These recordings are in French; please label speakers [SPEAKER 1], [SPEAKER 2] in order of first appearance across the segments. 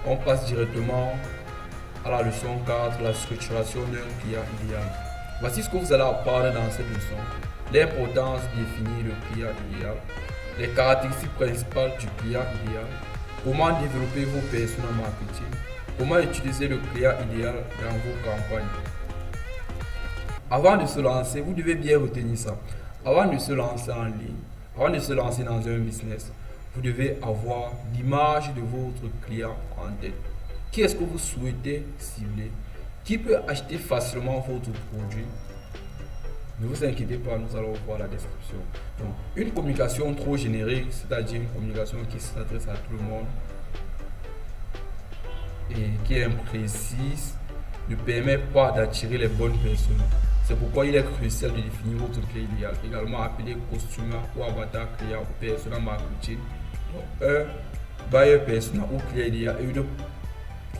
[SPEAKER 1] on passe directement à la leçon 4, la structuration d'un client idéal. Voici ce que vous allez apprendre dans cette leçon. L'importance de définir le client idéal, les caractéristiques principales du client idéal, comment développer vos personas marketing, comment utiliser le client idéal dans vos campagnes. Avant de se lancer, vous devez bien retenir ça. Avant de se lancer en ligne, avant de se lancer dans un business, vous devez avoir l'image de votre client en tête. Qui est-ce que vous souhaitez cibler? Qui peut acheter facilement votre produit? Ne vous inquiétez pas, nous allons voir la description. Donc, une communication trop générique, c'est-à-dire une communication qui s'adresse à tout le monde et qui est imprécise, ne permet pas d'attirer les bonnes personnes. C'est pourquoi il est crucial de définir votre client idéal, également appelé customer ou avatar client ou persona marketing. Donc, un buyer persona ou client idéal est une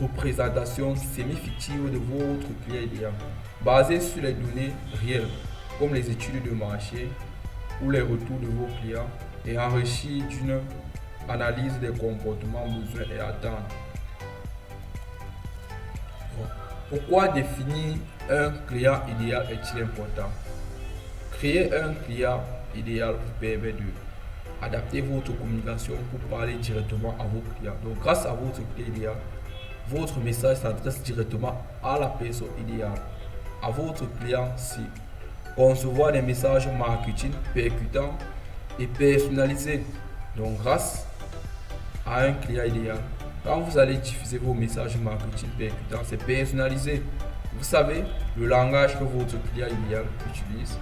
[SPEAKER 1] représentation semi-fictive de votre client idéal, basée sur les données réelles, comme les études de marché ou les retours de vos clients, et enrichie d'une analyse des comportements, besoins et attentes. Pourquoi définir un client idéal est-il important? Créer un client idéal vous permet de adapter votre communication pour parler directement à vos clients. Donc, grâce à votre client idéal, votre message s'adresse directement à la personne idéale, à votre client cible. Concevoir des messages marketing percutants et personnalisés. Donc, grâce à un client idéal, quand vous allez diffuser vos messages marketing percutants, c'est personnalisé. Vous savez le langage que votre client idéal utilise.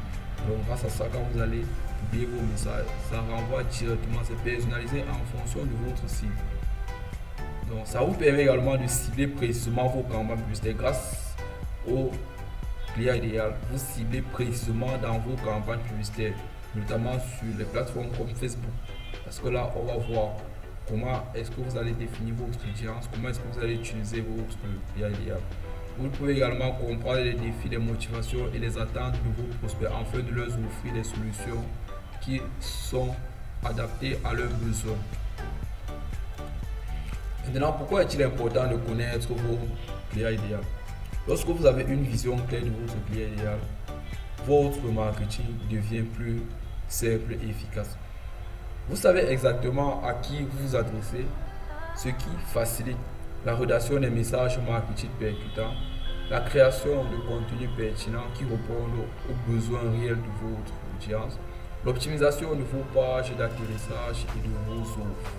[SPEAKER 1] Donc, grâce à ça, quand vous allez publier vos messages, ça renvoie directement, c'est personnalisé en fonction de votre cible. Donc, ça vous permet également de cibler précisément vos campagnes publicitaires. Grâce au client idéal, vous ciblez précisément dans vos campagnes publicitaires, notamment sur les plateformes comme Facebook. Parce que là, on va voir comment est-ce que vous allez définir votre audience, comment est-ce que vous allez utiliser votre client idéal. Vous pouvez également comprendre les défis, les motivations et les attentes de vos prospects afin de leur offrir des solutions qui sont adaptées à leurs besoins. Maintenant, pourquoi est-il important de connaître vos clients idéal? Lorsque vous avez une vision claire de votre client idéal, votre marketing devient plus simple et efficace. Vous savez exactement à qui vous vous adressez, ce qui facilite la rédaction des messages marketing percutants, la création de contenus pertinents qui répondent aux besoins réels de votre audience, l'optimisation de vos pages d'atterrissage et de vos offres.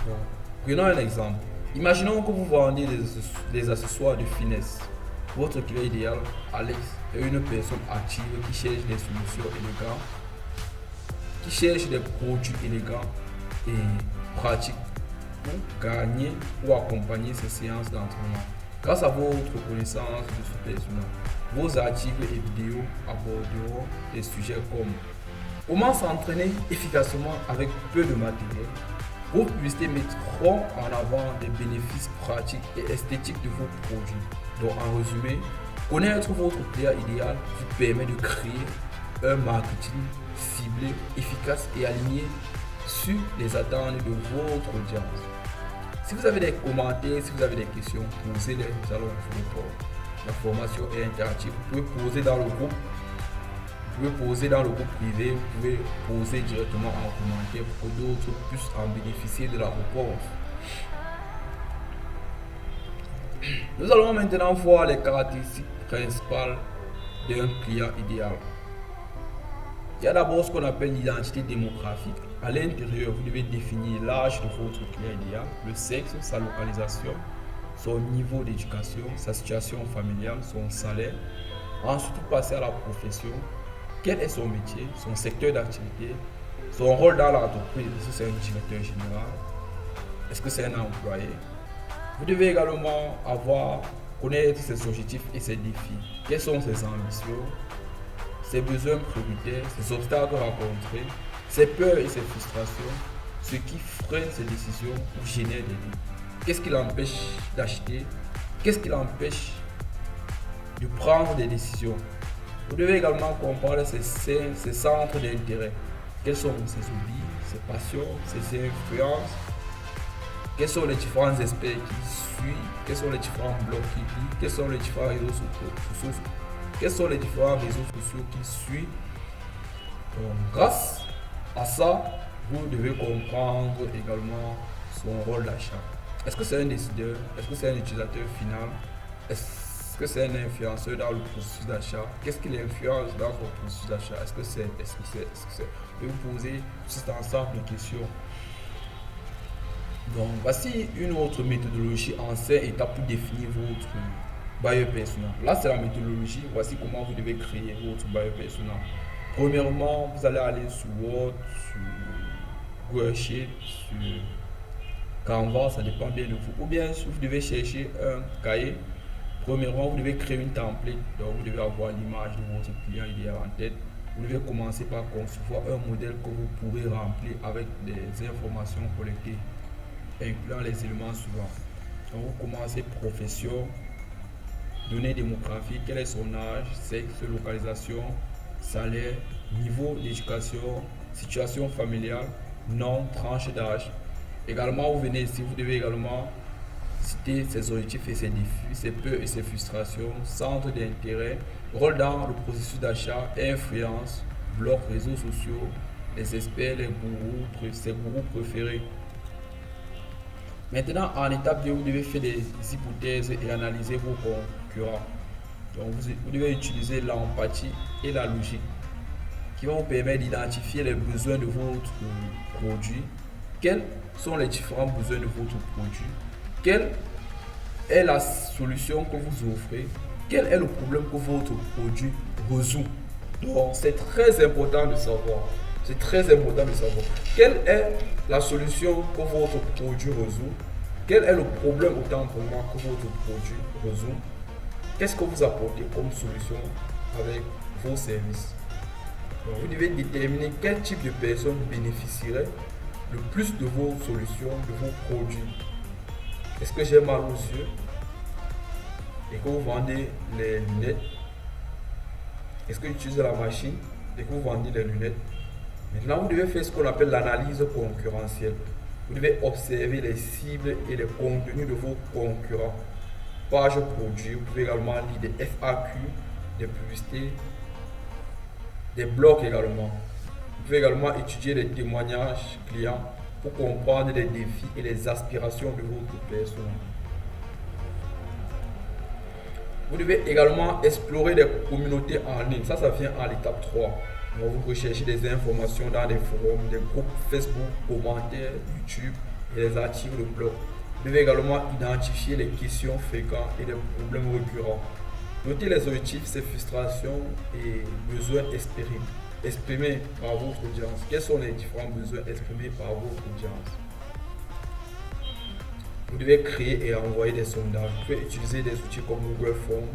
[SPEAKER 1] Bon, prenons un exemple. Imaginons que vous vendez des accessoires de finesse. Votre client idéal, Alex, est une personne active qui cherche des solutions élégantes, qui cherche des produits élégants et pratiques pour gagner ou accompagner ses séances d'entraînement. Grâce à votre connaissance de ce personnage, vos articles et vidéos aborderont des sujets comme comment s'entraîner efficacement avec peu de matériel. Vos publicités mettront en avant les bénéfices pratiques et esthétiques de vos produits. Donc, en résumé, connaître votre client idéal vous permet de créer un marketing ciblé, efficace et aligné sur les attentes de votre audience. Si vous avez des commentaires, si vous avez des questions, posez-les, nous allons vous répondre. La formation est interactive, vous pouvez poser dans le groupe. Vous pouvez poser dans le groupe privé, vous pouvez poser directement en commentaire pour que d'autres puissent en bénéficier de la réponse. Nous allons maintenant voir les caractéristiques principales d'un client idéal. Il y a d'abord ce qu'on appelle l'identité démographique. À l'intérieur, vous devez définir l'âge de votre client idéal, le sexe, sa localisation, son niveau d'éducation, sa situation familiale, son salaire. Ensuite, vous passez à la profession. Quel est son métier, son secteur d'activité, son rôle dans l'entreprise? Est-ce que c'est un directeur général? Est-ce que c'est un employé? Vous devez également connaître ses objectifs et ses défis. Quelles sont ses ambitions, ses besoins prioritaires, ses obstacles rencontrés, ses peurs et ses frustrations, ce qui freine ses décisions ou génère des doutes. Qu'est-ce qui l'empêche d'acheter? Qu'est-ce qui l'empêche de prendre des décisions? Vous devez également comprendre ses centres d'intérêt. Quels sont ses hobbies, ses passions, ses influences, quels sont les différents experts qui suivent, quels sont les différents blogs qui lisent, quels sont les différents réseaux sociaux, quels sont les différents réseaux sociaux qui suivent. Donc, grâce à ça, vous devez comprendre également son rôle d'achat. Est-ce que c'est un décideur? Est-ce que c'est un utilisateur final? Est-ce que c'est un influenceur dans le processus d'achat? Qu'est-ce qui l'influence dans son processus d'achat? Est-ce que c'est? Vous vous posez cet ensemble de questions. Donc, voici une autre méthodologie en 5 étapes pour définir votre buyer persona. Là, c'est la méthodologie. Voici comment vous devez créer votre buyer persona. Premièrement, vous allez aller sur Word, sur Google Sheet, sur Canva, ça dépend bien de vous. Ou bien, si vous devez chercher un cahier, premièrement, vous devez créer une template. Donc, vous devez avoir l'image de votre client idéal en tête. Vous devez commencer par concevoir un modèle que vous pourrez remplir avec des informations collectées, incluant les éléments suivants. Donc, vous commencez profession, données démographiques, quel est son âge, sexe, localisation, salaire, niveau d'éducation, situation familiale, nom, tranche d'âge. Également, vous venez ici, vous devez également citer ses objectifs et ses défis, ses peurs et ses frustrations, centre d'intérêt, rôle dans le processus d'achat, influence, blog, réseaux sociaux, les experts, les gourous, ses gourous préférés. Maintenant, en étape 2, vous devez faire des hypothèses et analyser vos concurrents. Donc, vous devez utiliser l'empathie et la logique qui vont vous permettre d'identifier les besoins de votre produit. Quels sont les différents besoins de votre produit? Quelle est la solution que vous offrez? Quel est le problème que votre produit résout? Donc, c'est très important de savoir. C'est très important de savoir. Quelle est la solution que votre produit résout? Quel est le problème autant pour moi que votre produit résout? Qu'est-ce que vous apportez comme solution avec vos services? Donc, vous devez déterminer quel type de personnes bénéficierait le plus de vos solutions, de vos produits. Est-ce que j'ai mal aux yeux et que vous vendez les lunettes? Est-ce que j'utilise la machine et que vous vendez les lunettes? Maintenant, vous devez faire ce qu'on appelle l'analyse concurrentielle. Vous devez observer les cibles et les contenus de vos concurrents. Page produit, vous pouvez également lire des FAQ, des publicités, des blogs également. Vous pouvez également étudier les témoignages clients pour comprendre les défis et les aspirations de votre personne. Vous devez également explorer des communautés en ligne. Ça vient à l'étape 3. Donc, vous recherchez des informations dans des forums, des groupes Facebook, commentaires, YouTube et les articles de blog. Vous devez également identifier les questions fréquentes et les problèmes récurrents. Notez les objectifs, ses frustrations et besoins exprimés par votre audience. Quels sont les différents besoins exprimés par votre audience? Vous devez créer et envoyer des sondages. Vous pouvez utiliser des outils comme Google Forms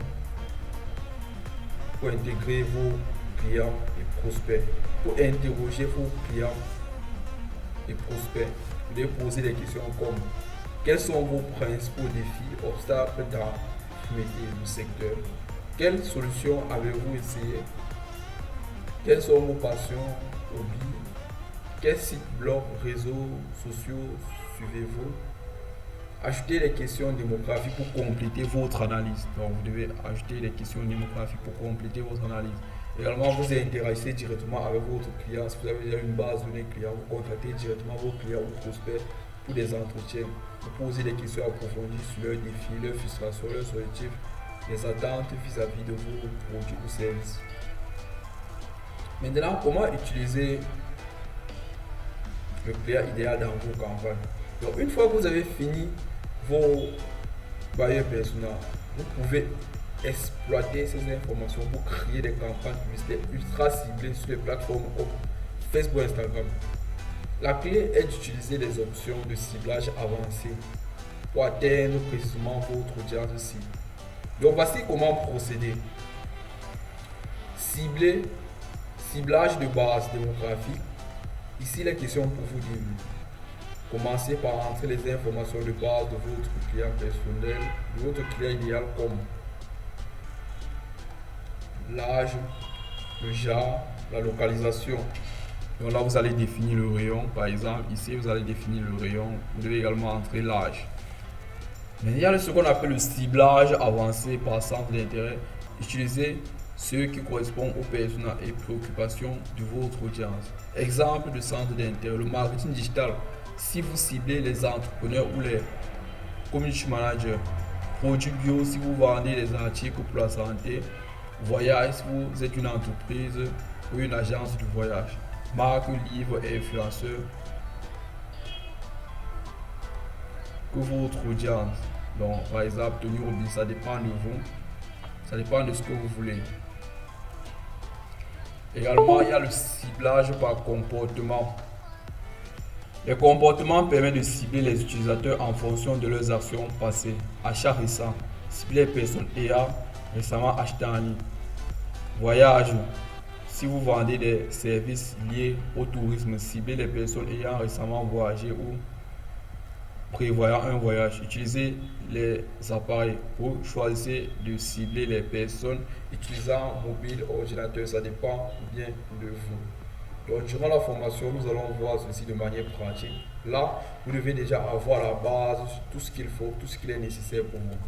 [SPEAKER 1] pour intégrer vos clients et prospects. Pour interroger vos clients et prospects, vous devez poser des questions comme: quels sont vos principaux défis, obstacles dans le secteur? Quelles solutions avez-vous essayé? Quelles sont vos passions, hobbies? Quels sites, blogs, réseaux sociaux suivez-vous? Ajoutez les questions démographiques pour compléter votre analyse. Donc, vous devez ajouter les questions démographiques pour compléter votre analyse. Également, vous interagissez directement avec votre client. Si vous avez déjà une base de données clients, vous contactez directement vos clients ou prospects pour des entretiens. Vous posez des questions approfondies sur leurs défis, leurs frustrations, leurs objectifs, les attentes vis-à-vis de vos produits ou services. Maintenant, comment utiliser le client idéal dans vos campagnes? Donc, une fois que vous avez fini vos buyer persona, vous pouvez exploiter ces informations pour créer des campagnes publicitaires ultra ciblées sur les plateformes comme Facebook et Instagram. La clé est d'utiliser des options de ciblage avancées pour atteindre précisément votre audience cible. Donc, voici comment procéder. Ciblage de base démographique. Ici, les questions pour vous dire. Commencez par entrer les informations de base de votre client personnel, de votre client idéal, comme l'âge, le genre, la localisation. Donc là, vous allez définir le rayon. Par exemple, ici, vous allez définir le rayon. Vous devez également entrer l'âge. Mais il y a ce qu'on appelle le ciblage avancé par centre d'intérêt. Utilisez ceux qui correspondent aux personnes et préoccupations de votre audience. Exemple de centre d'intérêt, le marketing digital. Si vous ciblez les entrepreneurs ou les community managers, produits bio si vous vendez des articles pour la santé, voyage si vous êtes une entreprise ou une agence de voyage, marque, livre et influenceur que votre audience. Donc par exemple, Tony Robbins, ça dépend de vous, ça dépend de ce que vous voulez. Également, il y a le ciblage par comportement. Les comportements permettent de cibler les utilisateurs en fonction de leurs actions passées. Achat récent, cibler les personnes ayant récemment acheté en ligne. Voyage, si vous vendez des services liés au tourisme, ciblez les personnes ayant récemment voyagé ou prévoyant un voyage. Utilisez les appareils pour choisir de cibler les personnes utilisant mobile, ordinateur, ça dépend bien de vous. Donc, durant la formation, nous allons voir ceci de manière pratique. Là, vous devez déjà avoir la base, tout ce qu'il faut, tout ce qu'il est nécessaire pour vous.